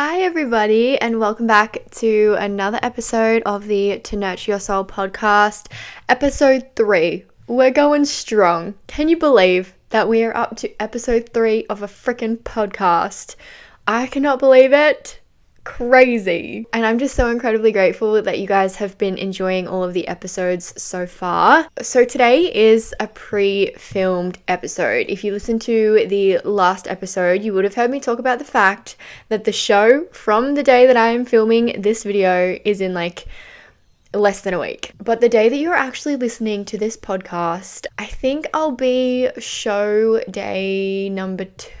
Hi everybody, and welcome back to another episode of the To Nurture Your Soul podcast, episode 3. We're going strong. Can you believe that we are up to episode 3 of a freaking podcast? I cannot believe it. Crazy. And I'm just so incredibly grateful that you guys have been enjoying all of the episodes so far. So today is a pre-filmed episode. If you listened to the last episode, you would have heard me talk about the fact that the show from the day that I am filming this video is in less than a week. But the day that you're actually listening to this podcast, I think I'll be show day number 2.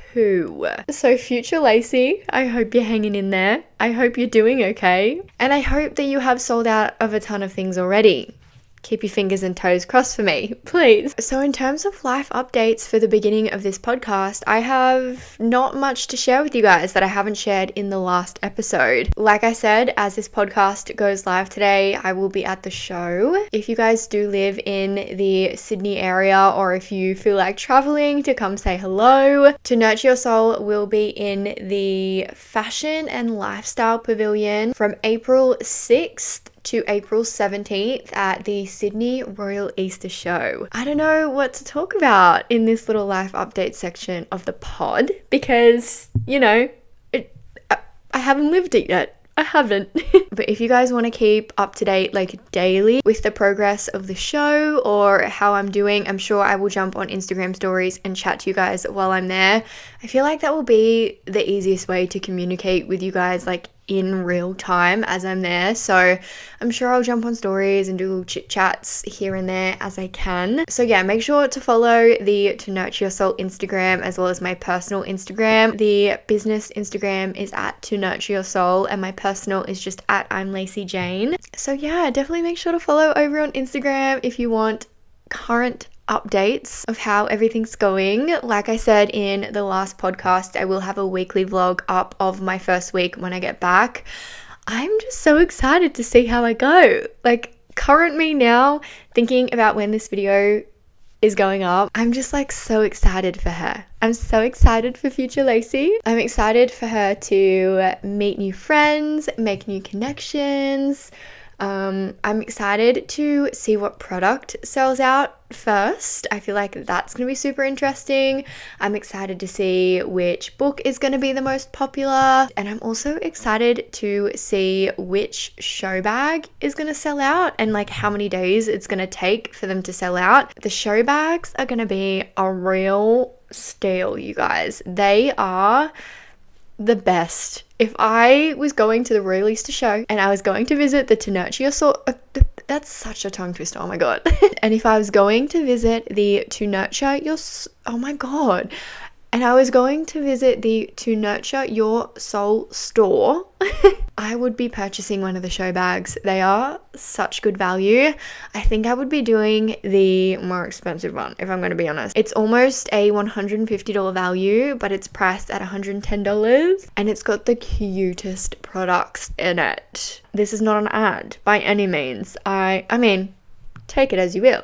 So future Lacey, I hope you're hanging in there. I hope you're doing okay. And I hope that you have sold out of a ton of things already. Keep your fingers and toes crossed for me, please. So in terms of life updates for the beginning of this podcast, I have not much to share with you guys that I haven't shared in the last episode. Like I said, as this podcast goes live today, I will be at the show. If you guys do live in the Sydney area, or if you feel like traveling to come say hello, To Nurture Your Soul will be in the Fashion and Lifestyle Pavilion from April 6th to April 17th at the Sydney Royal Easter Show. I don't know what to talk about in this little life update section of the pod because, I haven't lived it yet. I haven't. But if you guys want to keep up to date daily with the progress of the show or how I'm doing, I'm sure I will jump on Instagram stories and chat to you guys while I'm there. I feel like that will be the easiest way to communicate with you guys in real time as I'm there. So I'm sure I'll jump on stories and do little chit chats here and there as I can. So yeah, make sure to follow the To Nurture Your Soul Instagram as well as my personal Instagram. The business Instagram is at To Nurture Your Soul and my personal is just at I'm Lacey Jane. So yeah, definitely make sure to follow over on Instagram if you want current updates of how everything's going. Like I said in the last podcast, I will have a weekly vlog up of my first week when I get back. I'm just so excited to see how I go. Current me now, thinking about when this video is going up, I'm just so excited for her. I'm so excited for future Lacey. I'm excited for her to meet new friends, make new connections. I'm excited to see what product sells out first. I feel like that's going to be super interesting. I'm excited to see which book is going to be the most popular. And I'm also excited to see which show bag is going to sell out and how many days it's going to take for them to sell out. The show bags are going to be a real steal, you guys. They are the best. If I was going to the Royal Easter Show and I was going to visit the To Nurture Your Soul, that's such a tongue twister, oh my god. And if I was going to visit the To Nurture Your, oh my god, and I was going to visit the To Nurture Your Soul store, I would be purchasing one of the show bags. They are such good value. I think I would be doing the more expensive one, if I'm going to be honest. It's almost a $150 value, but it's priced at $110, and it's got the cutest products in it. This is not an ad by any means. I mean, take it as you will,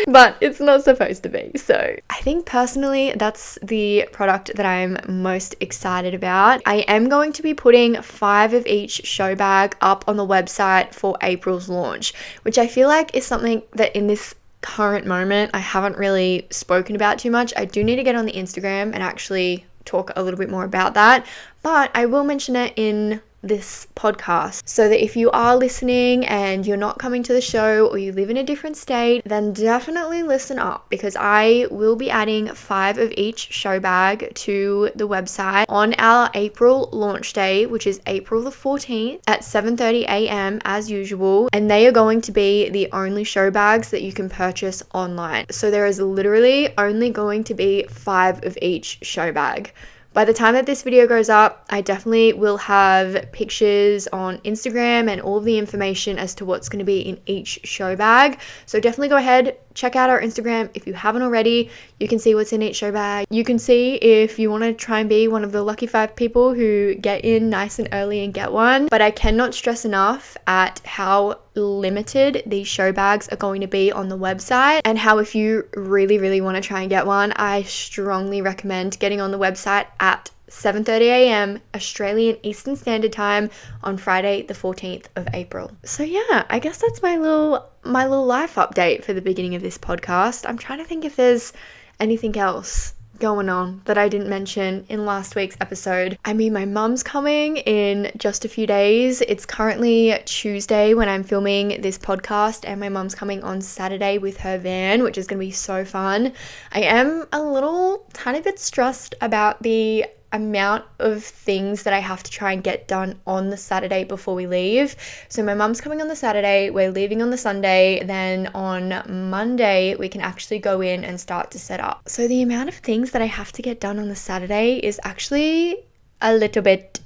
but it's not supposed to be. So I think personally that's the product that I'm most excited about. I am going to be putting 5 of each show bag up on the website for April's launch, which I feel like is something that in this current moment I haven't really spoken about too much. I do need to get on the Instagram and actually talk a little bit more about that, but I will mention it in this podcast so that if you are listening and you're not coming to the show or you live in a different state, then definitely listen up, because I will be adding 5 of each show bag to the website on our April launch day, which is April the 14th at 7:30 a.m. as usual, and they are going to be the only show bags that you can purchase online. So there is literally only going to be 5 of each show bag. By the time that this video goes up, I definitely will have pictures on Instagram and all of the information as to what's going to be in each show bag. So definitely go ahead, check out our Instagram if you haven't already. You can see what's in each show bag. You can see if you want to try and be one of the lucky 5 people who get in nice and early and get one. But I cannot stress enough at how limited these show bags are going to be on the website, and how if you really want to try and get one, I strongly recommend getting on the website at 7:30 a.m. Australian Eastern Standard Time on Friday the 14th of April. So yeah, I guess that's my little life update for the beginning of this podcast. I'm trying to think if there's anything else going on that I didn't mention in last week's episode. I mean, my mum's coming in just a few days. It's currently Tuesday when I'm filming this podcast, and my mum's coming on Saturday with her van, which is going to be so fun. I am a little tiny bit stressed about the amount of things that I have to try and get done on the Saturday before we leave. So my mum's coming on the Saturday, we're leaving on the Sunday, then on Monday we can actually go in and start to set up. So the amount of things that I have to get done on the Saturday is actually a little bit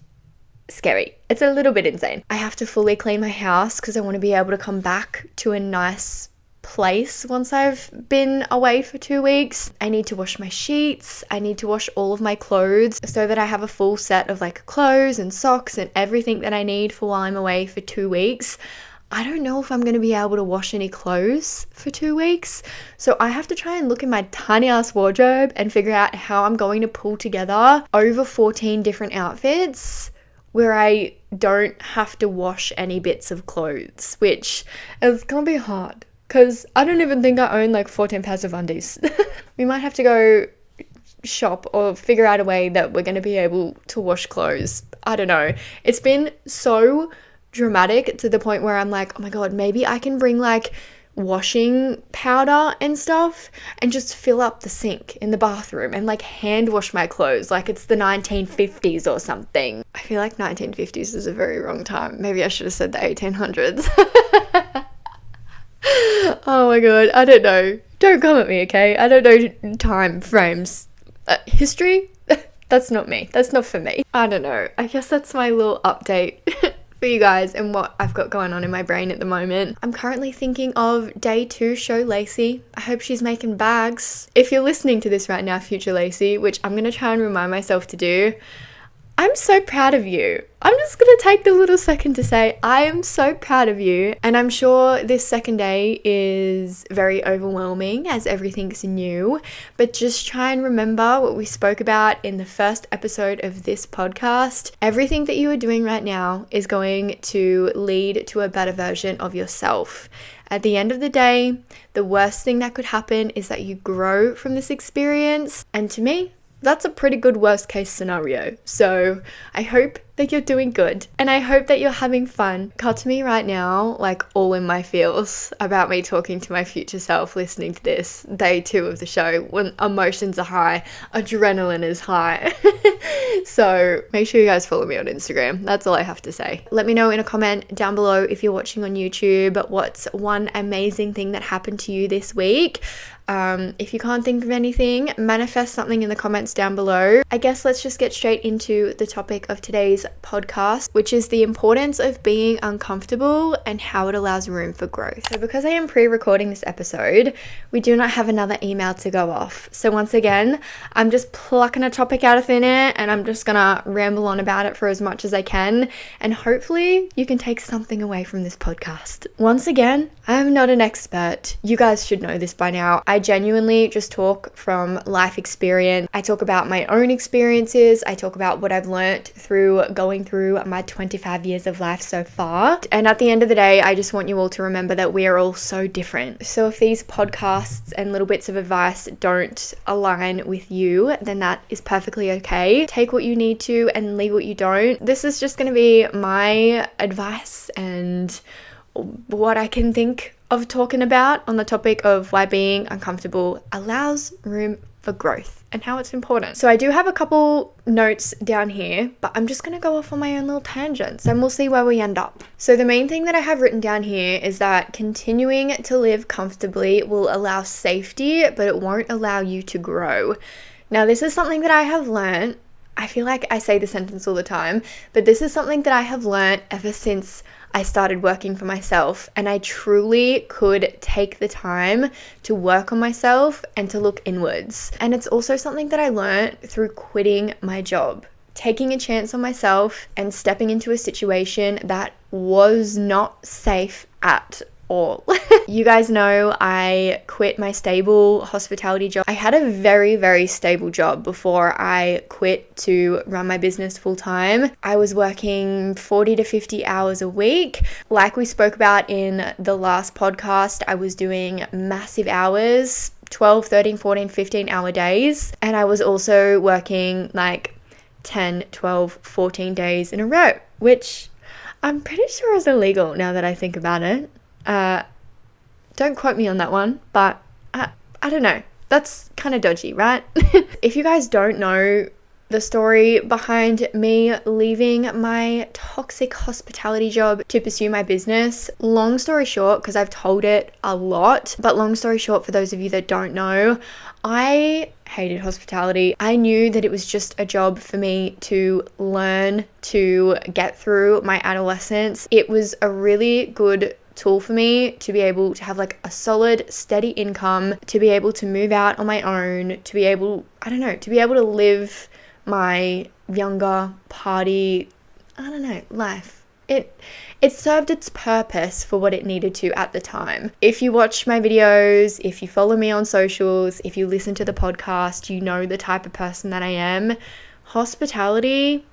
scary. It's a little bit insane. I have to fully clean my house because I want to be able to come back to a nice place once I've been away for 2 weeks. I need to wash my sheets. I need to wash all of my clothes so that I have a full set of like clothes and socks and everything that I need for while I'm away for 2 weeks. I don't know if I'm going to be able to wash any clothes for 2 weeks. So I have to try and look in my tiny ass wardrobe and figure out how I'm going to pull together over 14 different outfits where I don't have to wash any bits of clothes, which is going to be hard. Because I don't even think I own like 14 pairs of undies. We might have to go shop or figure out a way that we're going to be able to wash clothes. I don't know. It's been so dramatic to the point where I'm like, oh my God, maybe I can bring like washing powder and stuff and just fill up the sink in the bathroom and like hand wash my clothes like it's the 1950s or something. I feel like 1950s is a very wrong time. Maybe I should have said the 1800s. Oh my God, I don't know. Don't come at me, okay? I don't know time frames. History? That's not me. That's not for me. I don't know. I guess that's my little update for you guys and what I've got going on in my brain at the moment. I'm currently thinking of day 2 show Lacey. I hope she's making bags. If you're listening to this right now, future Lacey, which I'm going to try and remind myself to do, I'm so proud of you. I'm just going to take the little second to say I am so proud of you, and I'm sure this second day is very overwhelming as everything's new, but just try and remember what we spoke about in the first episode of this podcast. Everything that you are doing right now is going to lead to a better version of yourself. At the end of the day, the worst thing that could happen is that you grow from this experience, and to me, that's a pretty good worst case scenario. So I hope that you're doing good and I hope that you're having fun. Cut to me right now, like all in my feels about me talking to my future self listening to this day 2 of the show when emotions are high, adrenaline is high. So make sure you guys follow me on Instagram. That's all I have to say. Let me know in a comment down below if you're watching on YouTube what's one amazing thing that happened to you this week. If you can't think of anything, manifest something in the comments down below. I guess let's just get straight into the topic of today's podcast, which is the importance of being uncomfortable and how it allows room for growth. So because I am pre-recording this episode, we do not have another email to go off. So once again, I'm just plucking a topic out of thin air and I'm just gonna ramble on about it for as much as I can, and hopefully you can take something away from this podcast. Once again, I am not an expert. You guys should know this by now. I genuinely just talk from life experience. I talk about my own experiences. I talk about what I've learnt through going through my 25 years of life so far. And at the end of the day, I just want you all to remember that we are all so different. So if these podcasts and little bits of advice don't align with you, then that is perfectly okay. Take what you need to and leave what you don't. This is just going to be my advice and what I can think of talking about on the topic of why being uncomfortable allows room for growth and how it's important. So I do have a couple notes down here, but I'm just going to go off on my own little tangents and we'll see where we end up. So the main thing that I have written down here is that continuing to live comfortably will allow safety, but it won't allow you to grow. Now, this is something that I have learned. I feel like I say the sentence all the time, but this is something that I have learned ever since I started working for myself, and I truly could take the time to work on myself and to look inwards. And it's also something that I learned through quitting my job, taking a chance on myself and stepping into a situation that was not safe at all. You guys know I quit my stable hospitality job. I had a very, very stable job before I quit to run my business full time. I was working 40 to 50 hours a week. Like we spoke about in the last podcast, I was doing massive hours, 12, 13, 14, 15 hour days. And I was also working like 10, 12, 14 days in a row, which I'm pretty sure is illegal now that I think about it. Don't quote me on that one, but I don't know. That's kind of dodgy, right? If you guys don't know the story behind me leaving my toxic hospitality job to pursue my business, long story short, because I've told it a lot, but long story short, for those of you that don't know, I hated hospitality. I knew that it was just a job for me to learn to get through my adolescence. It was a really good tool for me to be able to have like a solid, steady income, to be able to move out on my own, to be able, to be able to live my younger party, life. It served its purpose for what it needed to at the time. If you watch my videos, if you follow me on socials, if you listen to the podcast, you know the type of person that I am. Hospitality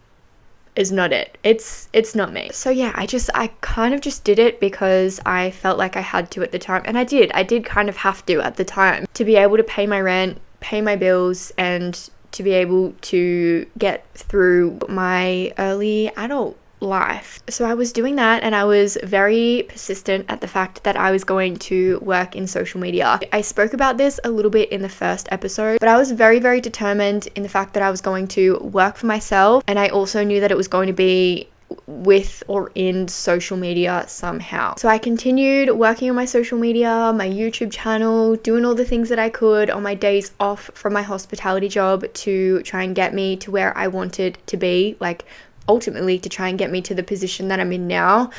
is not it. It's not me. So yeah, I kind of just did it because I felt like I had to at the time. And I did kind of have to at the time to be able to pay my rent, pay my bills, and to be able to get through my early adult life. So I was doing that, and I was very persistent at the fact that I was going to work in social media. I spoke about this a little bit in the first episode, but I was very, very determined in the fact that I was going to work for myself, and I also knew that it was going to be with or in social media somehow. So I continued working on my social media, my YouTube channel, doing all the things that I could on my days off from my hospitality job to try and get me to where I wanted to be, like ultimately to try and get me to the position that I'm in now.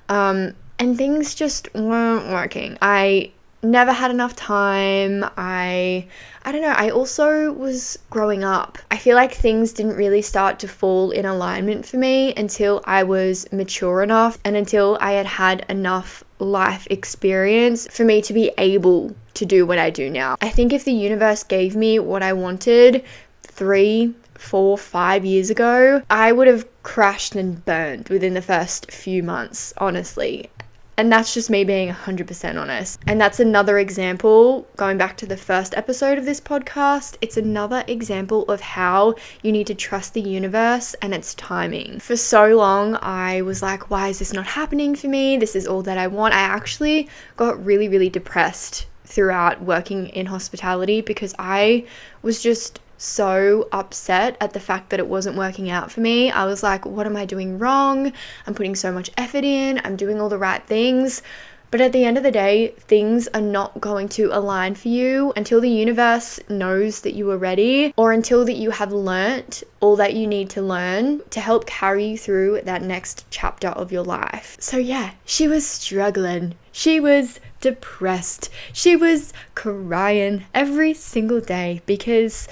And things just weren't working. I never had enough time. I also was growing up. I feel like things didn't really start to fall in alignment for me until I was mature enough and until I had had enough life experience for me to be able to do what I do now. I think if the universe gave me what I wanted 3, 4, 5 years ago, I would have crashed and burned within the first few months, honestly. And that's just me being 100% honest. And that's another example, going back to the first episode of this podcast, it's another example of how you need to trust the universe and its timing. For so long, I was like, why is this not happening for me? This is all that I want. I actually got really, really depressed throughout working in hospitality because I was just so upset at the fact that it wasn't working out for me. I was like, what am I doing wrong? I'm putting so much effort in, I'm doing all the right things, but at the end of the day, things are not going to align for you until the universe knows that you are ready, or until that you have learnt all that you need to learn to help carry you through that next chapter of your life. So yeah, she was struggling. She was depressed. She was crying every single day because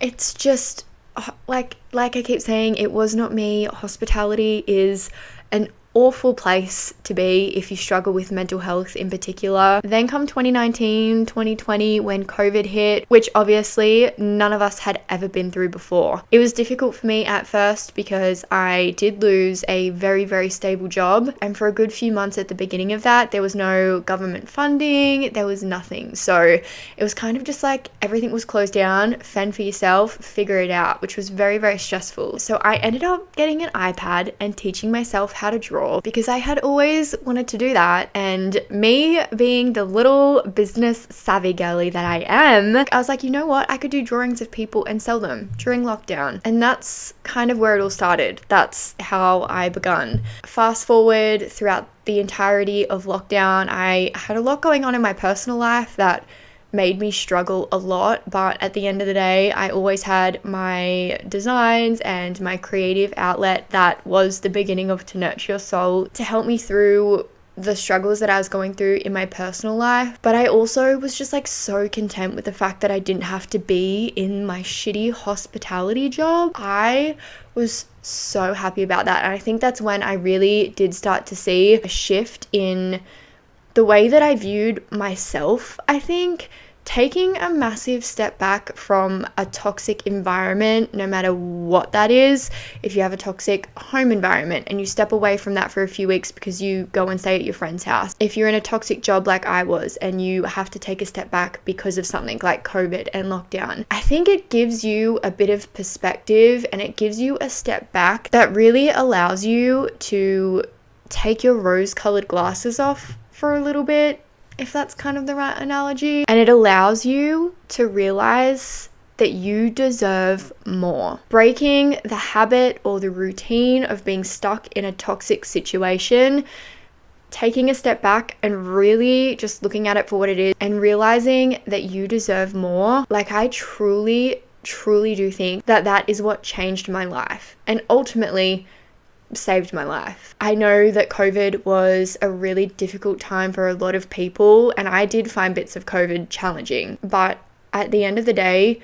it's just like I keep saying, it was not me. Hospitality is an awful place to be if you struggle with mental health in particular. Then come 2019, 2020, when COVID hit, which obviously none of us had ever been through before. It was difficult for me at first because I did lose a very, very stable job. And for a good few months at the beginning of that, there was no government funding, there was nothing. So it was kind of just like everything was closed down, fend for yourself, figure it out, which was very, very stressful. So I ended up getting an iPad and teaching myself how to draw because I had always wanted to do that. And me being the little business savvy girly that I am, I was like, you know what? I could do drawings of people and sell them during lockdown. And that's kind of where it all started. That's how I begun. Fast forward throughout the entirety of lockdown, I had a lot going on in my personal life that made me struggle a lot, but at the end of the day, I always had my designs and my creative outlet that was the beginning of To Nurture Your Soul to help me through the struggles that I was going through in my personal life. But I also was just like so content with the fact that I didn't have to be in my shitty hospitality job. I was so happy about that, and I think that's when I really did start to see a shift in the way that I viewed myself, I think taking a massive step back from a toxic environment, no matter what that is. If you have a toxic home environment and you step away from that for a few weeks because you go and stay at your friend's house. If you're in a toxic job like I was and you have to take a step back because of something like COVID and lockdown, I think it gives you a bit of perspective and it gives you a step back that really allows you to take your rose-colored glasses off for a little bit, if that's kind of the right analogy. And it allows you to realize that you deserve more. Breaking the habit or the routine of being stuck in a toxic situation, taking a step back and really just looking at it for what it is and realizing that you deserve more. Like, I truly do think that that is what changed my life and ultimately saved my life. I know that COVID was a really difficult time for a lot of people, and I did find bits of COVID challenging, but at the end of the day,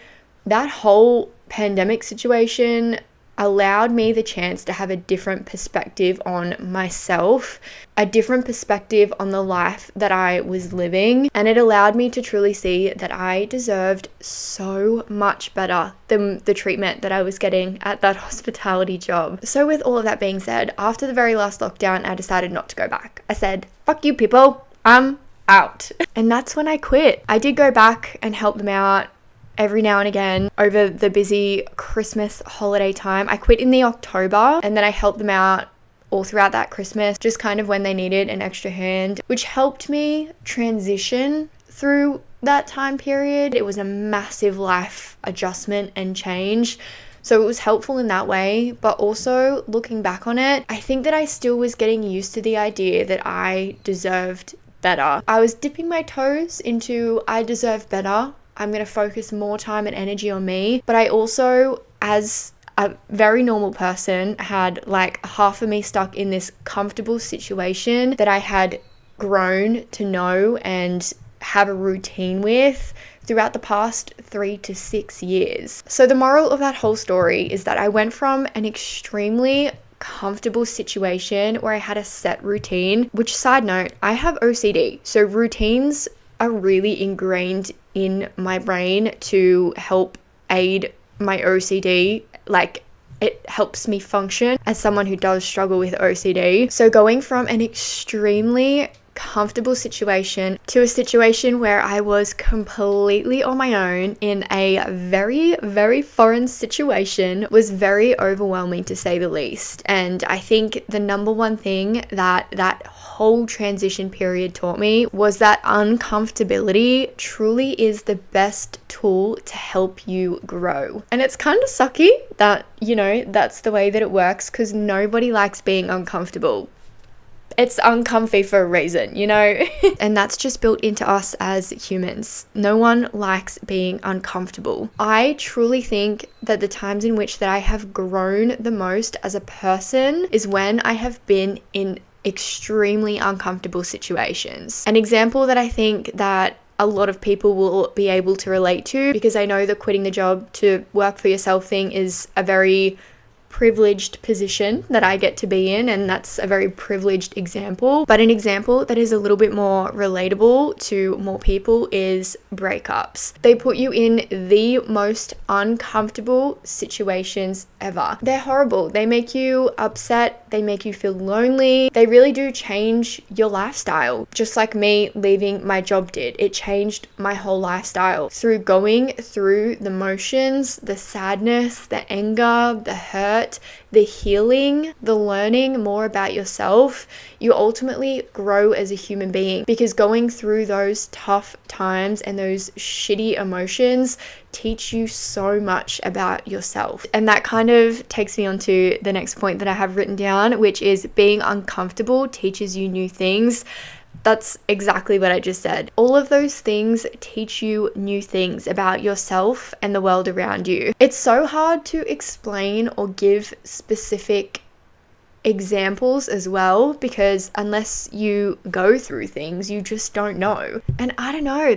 that whole pandemic situation allowed me the chance to have a different perspective on myself, a different perspective on the life that I was living, and it allowed me to truly see that I deserved so much better than the treatment that I was getting at that hospitality job. So with all of that being said, after the very last lockdown, I decided not to go back. I said, fuck you people, I'm out. And that's when I quit. I did go back and help them out every now and again over the busy Christmas holiday time. I quit in the October and then I helped them out all throughout that Christmas, just kind of when they needed an extra hand, which helped me transition through that time period. It was a massive life adjustment and change. So it was helpful in that way, but also looking back on it, I think that I still was getting used to the idea that I deserved better. I was dipping my toes into I deserve better. I'm going to focus more time and energy on me. But I also, as a very normal person, had like half of me stuck in this comfortable situation that I had grown to know and have a routine with throughout the past 3 to 6 years. So the moral of that whole story is that I went from an extremely comfortable situation where I had a set routine, which, side note, I have OCD. So routines are really ingrained in my brain to help aid my OCD. Like, it helps me function as someone who does struggle with OCD. So going from an extremely comfortable situation to a situation where I was completely on my own in a very, very foreign situation was very overwhelming, to say the least. And I think the number one thing that whole transition period taught me was that uncomfortability truly is the best tool to help you grow. And it's kind of sucky that, you know, that's the way that it works, because nobody likes being uncomfortable. It's uncomfy for a reason, you know? And that's just built into us as humans. No one likes being uncomfortable. I truly think that the times in which that I have grown the most as a person is when I have been in extremely uncomfortable situations. An example that I think that a lot of people will be able to relate to, because I know that quitting the job to work for yourself thing is a very privileged position that I get to be in, and that's a very privileged example. But an example that is a little bit more relatable to more people is breakups. They put you in the most uncomfortable situations ever. They're horrible. They make you upset. They make you feel lonely. They really do change your lifestyle. Just like me leaving my job did. It changed my whole lifestyle. Through going through the motions, the sadness, the anger, the hurt, the healing, the learning more about yourself, you ultimately grow as a human being, because going through those tough times and those shitty emotions teach you so much about yourself. And that kind of takes me on to the next point that I have written down, which is being uncomfortable teaches you new things. That's exactly what I just said. All of those things teach you new things about yourself and the world around you. It's so hard to explain or give specific examples as well, because unless you go through things, you just don't know. And I don't know,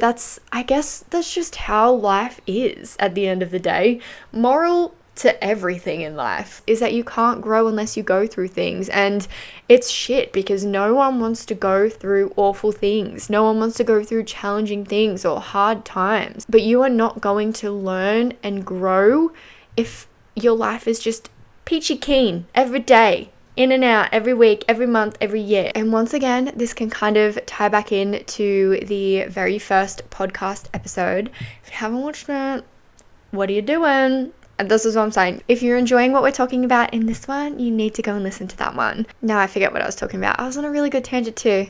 I guess that's just how life is at the end of the day. Moral to everything in life, is that you can't grow unless you go through things. And it's shit because no one wants to go through awful things. No one wants to go through challenging things or hard times. But you are not going to learn and grow if your life is just peachy keen every day, in and out, every week, every month, every year. And once again, this can kind of tie back in to the very first podcast episode. If you haven't watched it, what are you doing? And this is what I'm saying. If you're enjoying what we're talking about in this one, you need to go and listen to that one. Now I forget what I was talking about. I was on a really good tangent too.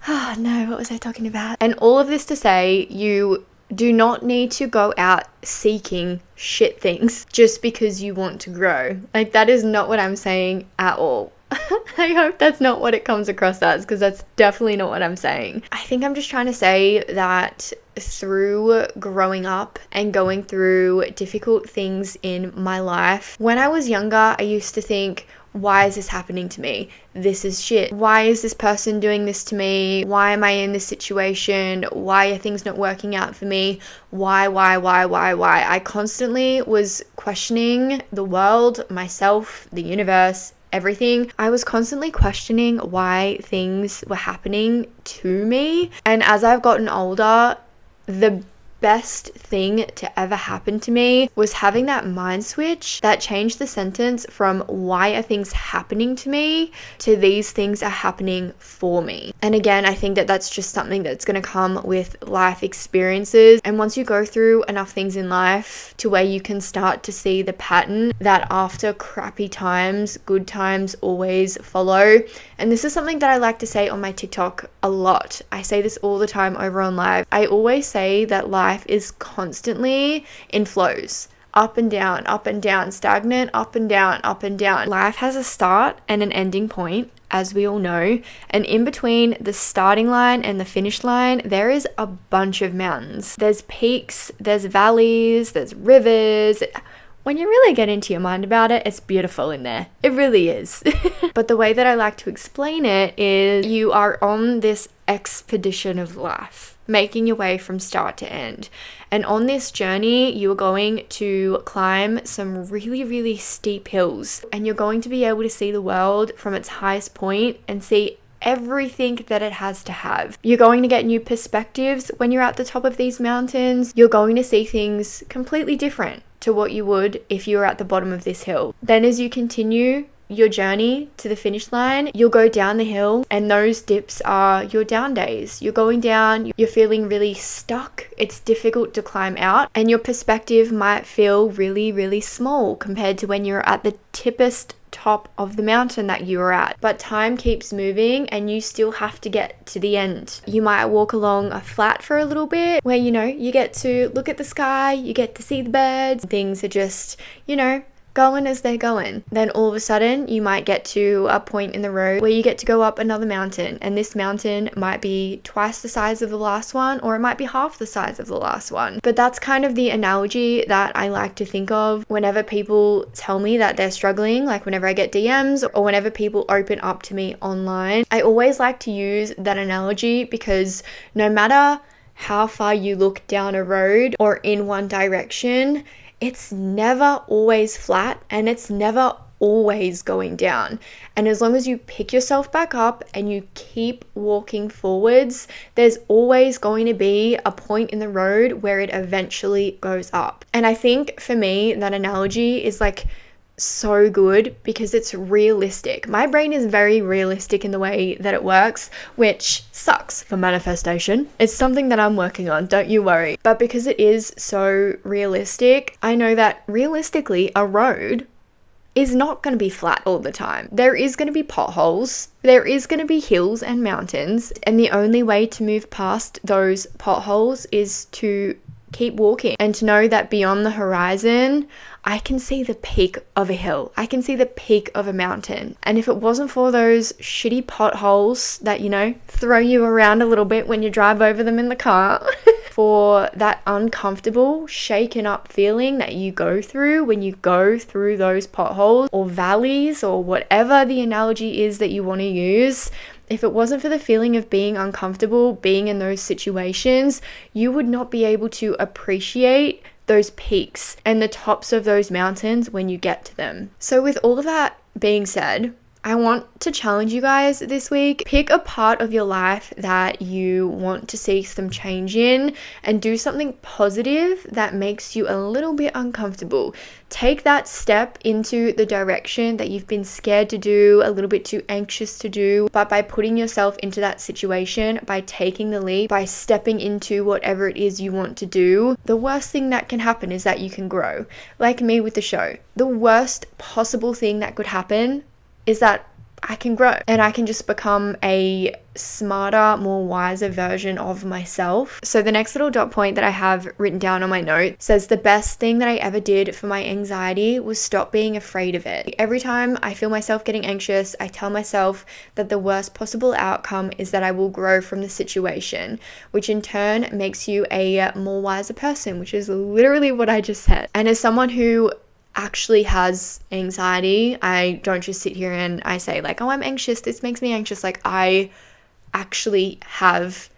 Oh no, what was I talking about? And all of this to say, you do not need to go out seeking shit things just because you want to grow. Like, that is not what I'm saying at all. I hope that's not what it comes across as, because that's definitely not what I'm saying. I think I'm just trying to say that through growing up and going through difficult things in my life, when I was younger, I used to think, why is this happening to me? This is shit. Why is this person doing this to me? Why am I in this situation? Why are things not working out for me? Why? I constantly was questioning the world, myself, the universe, everything. I was constantly questioning why things were happening to me. And as I've gotten older, the best thing to ever happen to me was having that mind switch that changed the sentence from why are things happening to me to these things are happening for me. And again, I think that that's just something that's going to come with life experiences. And once you go through enough things in life to where you can start to see the pattern that after crappy times, good times always follow. And this is something that I like to say on my TikTok a lot. I say this all the time over on live. I always say that life is constantly in flows, up and down, stagnant, up and down, up and down. Life has a start and an ending point, as we all know, and in between the starting line and the finish line, there is a bunch of mountains. There's peaks, there's valleys, there's rivers. When you really get into your mind about it, it's beautiful in there. It really is. But the way that I like to explain it is you are on this expedition of life, making your way from start to end. And on this journey, you are going to climb some really, really steep hills. And you're going to be able to see the world from its highest point and see everything that it has to have. You're going to get new perspectives when you're at the top of these mountains. You're going to see things completely different to what you would if you were at the bottom of this hill. Then as you continue your journey to the finish line, you'll go down the hill, and those dips are your down days. You're going down, you're feeling really stuck, it's difficult to climb out, and your perspective might feel really, really small compared to when you're at the tippest top of the mountain that you were at. But time keeps moving and you still have to get to the end. You might walk along a flat for a little bit where, you get to look at the sky, you get to see the birds, things are just, going as they're going. Then all of a sudden you might get to a point in the road where you get to go up another mountain, and this mountain might be twice the size of the last one, or it might be half the size of the last one. But that's kind of the analogy that I like to think of whenever people tell me that they're struggling, like whenever I get DMs or whenever people open up to me online. I always like to use that analogy because no matter how far you look down a road or in one direction, it's never always flat and it's never always going down. And as long as you pick yourself back up and you keep walking forwards, there's always going to be a point in the road where it eventually goes up. And I think for me, that analogy is like so good because it's realistic. My brain is very realistic in the way that it works, which sucks for manifestation. It's something that I'm working on, don't you worry. But because it is so realistic, I know that realistically a road is not going to be flat all the time. There is going to be potholes, there is going to be hills and mountains, and the only way to move past those potholes is to keep walking and to know that beyond the horizon, I can see the peak of a hill. I can see the peak of a mountain. And if it wasn't for those shitty potholes that, throw you around a little bit when you drive over them in the car, for that uncomfortable, shaken up feeling that you go through when you go through those potholes or valleys or whatever the analogy is that you want to use, if it wasn't for the feeling of being uncomfortable, being in those situations, you would not be able to appreciate those peaks and the tops of those mountains when you get to them. So with all of that being said, I want to challenge you guys this week. Pick a part of your life that you want to see some change in and do something positive that makes you a little bit uncomfortable. Take that step into the direction that you've been scared to do, a little bit too anxious to do, but by putting yourself into that situation, by taking the leap, by stepping into whatever it is you want to do, the worst thing that can happen is that you can grow. Like me with the show. The worst possible thing that could happen is that I can grow and I can just become a smarter, more wiser version of myself. So the next little dot point that I have written down on my note says the best thing that I ever did for my anxiety was stop being afraid of it. Every time I feel myself getting anxious, I tell myself that the worst possible outcome is that I will grow from the situation, which in turn makes you a more wiser person, which is literally what I just said. And as someone who actually has anxiety, I don't just sit here and I say like, oh, I'm anxious, this makes me anxious. Like, I actually have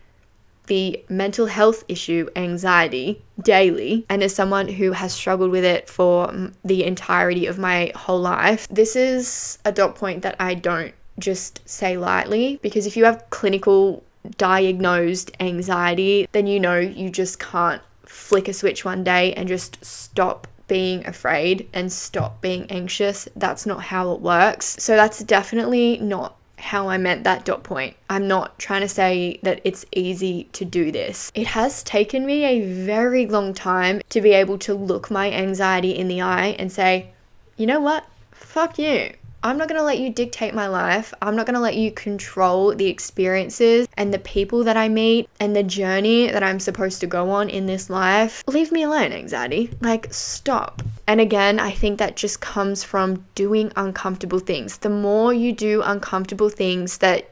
the mental health issue anxiety daily, and as someone who has struggled with it for the entirety of my whole life, this is a dot point that I don't just say lightly, because if you have clinical diagnosed anxiety, then you just can't flick a switch one day and just stop being afraid and stop being anxious. That's not how it works. So that's definitely not how I meant that dot point. I'm not trying to say that it's easy to do this. It has taken me a very long time to be able to look my anxiety in the eye and say, you know what? Fuck you. I'm not going to let you dictate my life. I'm not going to let you control the experiences and the people that I meet and the journey that I'm supposed to go on in this life. Leave me alone, anxiety. Like, stop. And again, I think that just comes from doing uncomfortable things. The more you do uncomfortable things that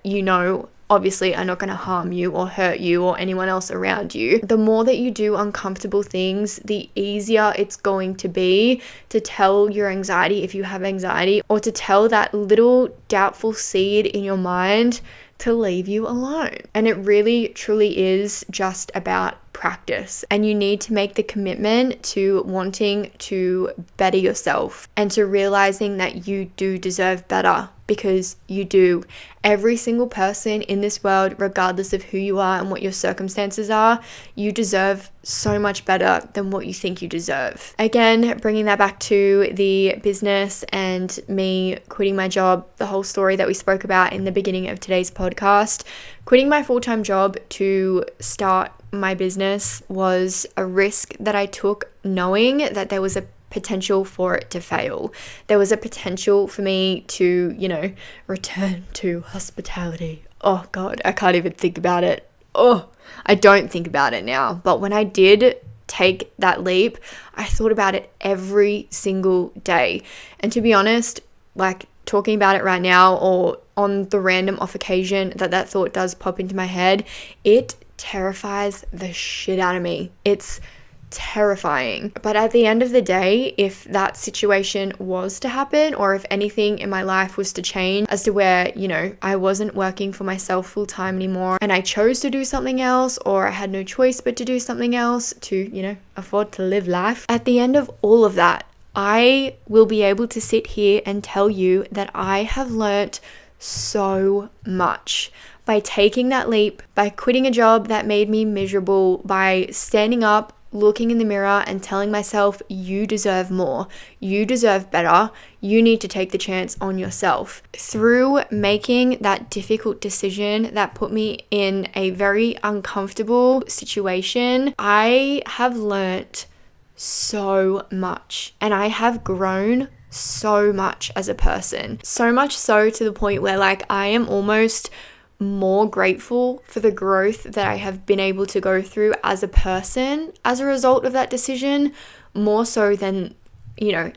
obviously are not going to harm you or hurt you or anyone else around you, the more that you do uncomfortable things, the easier it's going to be to tell your anxiety, if you have anxiety, or to tell that little doubtful seed in your mind to leave you alone. And it really truly is just about practice, and you need to make the commitment to wanting to better yourself and to realizing that you do deserve better, because you do. Every single person in this world, regardless of who you are and what your circumstances are, you deserve so much better than what you think you deserve. Again, bringing that back to the business and me quitting my job, the whole story that we spoke about in the beginning of today's podcast, quitting my full-time job to start my business was a risk that I took, knowing that there was a potential for it to fail. There was a potential for me to, return to hospitality. Oh God, I can't even think about it. Oh, I don't think about it now. But when I did take that leap, I thought about it every single day. And to be honest, like talking about it right now or on the random off occasion that thought does pop into my head, it terrifies the shit out of me. It's terrifying. But at the end of the day, if that situation was to happen, or if anything in my life was to change as to where, I wasn't working for myself full time anymore and I chose to do something else, or I had no choice but to do something else to, afford to live life, at the end of all of that, I will be able to sit here and tell you that I have learnt so much by taking that leap, by quitting a job that made me miserable, by standing up, looking in the mirror and telling myself, you deserve more, you deserve better, you need to take the chance on yourself. Through making that difficult decision that put me in a very uncomfortable situation, I have learnt so much, and I have grown so much as a person. So much so to the point where I am almost more grateful for the growth that I have been able to go through as a person as a result of that decision, more so than,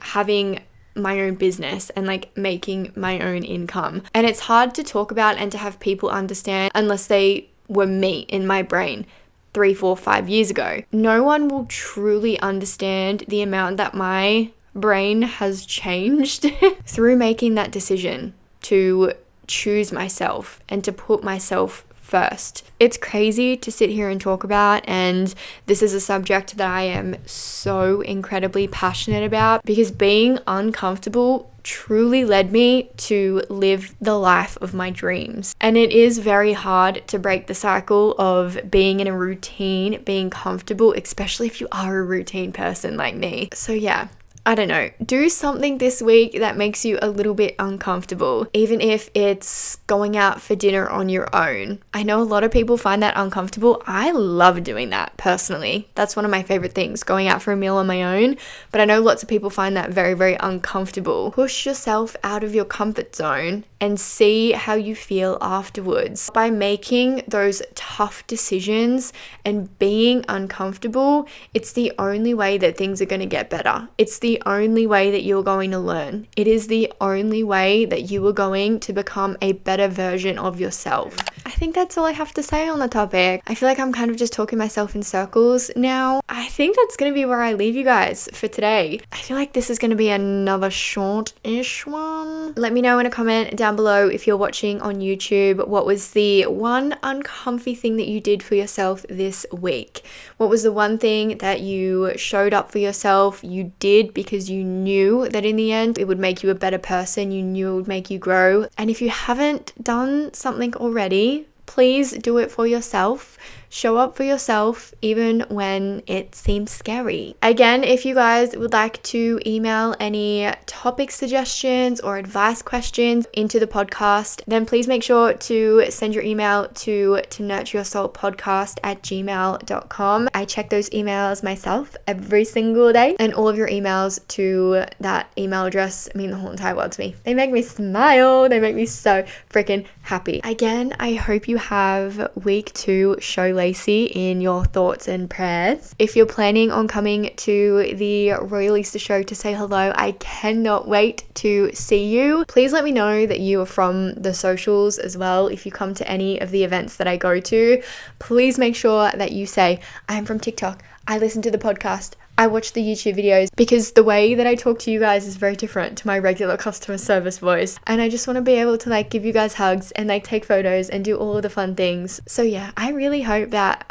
having my own business and making my own income. And it's hard to talk about and to have people understand unless they were me in my brain 3, 4, 5 years ago. No one will truly understand the amount that my brain has changed through making that decision to choose myself and to put myself first. It's crazy to sit here and talk about, and this is a subject that I am so incredibly passionate about because being uncomfortable truly led me to live the life of my dreams. And it is very hard to break the cycle of being in a routine, being comfortable, especially if you are a routine person like me. So yeah, I don't know, do something this week that makes you a little bit uncomfortable, even if it's going out for dinner on your own. I know a lot of people find that uncomfortable. I love doing that personally. That's one of my favorite things, going out for a meal on my own. But I know lots of people find that very, very uncomfortable. Push yourself out of your comfort zone and see how you feel afterwards. By making those tough decisions and being uncomfortable, it's the only way that things are going to get better. It's the only way that you're going to learn. It is the only way that you are going to become a better version of yourself. I think that's all I have to say on the topic. I feel like I'm kind of just talking myself in circles now. I think that's going to be where I leave you guys for today. I feel like this is going to be another short-ish one. Let me know in a comment down below if you're watching on YouTube, what was the one uncomfy thing that you did for yourself this week? What was the one thing that you showed up for yourself, you did because you knew that in the end it would make you a better person, you knew it would make you grow? And if you haven't done something already, please do it for yourself. Show up for yourself even when it seems scary. Again, if you guys would like to email any topic suggestions or advice questions into the podcast, then please make sure to send your email to tonuretureyoursoulpodcast@gmail.com. I check those emails myself every single day, and all of your emails to that email address mean the whole entire world to me. They make me smile. They make me so freaking happy. Again, I hope you have week 2 show Lacey in your thoughts and prayers. If you're planning on coming to the Royal Easter show to say hello, I cannot wait to see you. Please let me know that you are from the socials as well. If you come to any of the events that I go to, please make sure that you say, I'm from TikTok, I listen to the podcast, I watch the YouTube videos, because the way that I talk to you guys is very different to my regular customer service voice. And I just want to be able to give you guys hugs and take photos and do all of the fun things. So yeah, I really hope that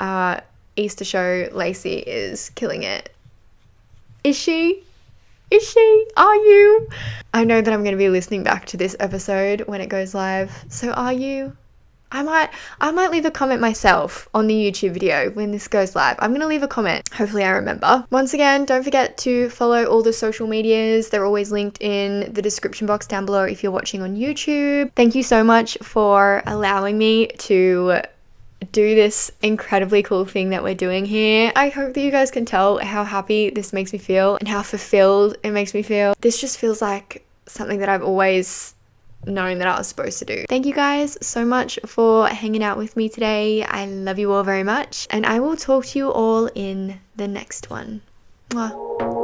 Easter show Lacey is killing it. Is she? Is she? Are you? I know that I'm going to be listening back to this episode when it goes live. So are you? I might leave a comment myself on the YouTube video when this goes live. I'm going to leave a comment. Hopefully I remember. Once again, don't forget to follow all the social medias. They're always linked in the description box down below if you're watching on YouTube. Thank you so much for allowing me to do this incredibly cool thing that we're doing here. I hope that you guys can tell how happy this makes me feel and how fulfilled it makes me feel. This just feels like something that I've always known that I was supposed to do. Thank you guys so much for hanging out with me today. I love you all very much, and I will talk to you all in the next one. Mwah.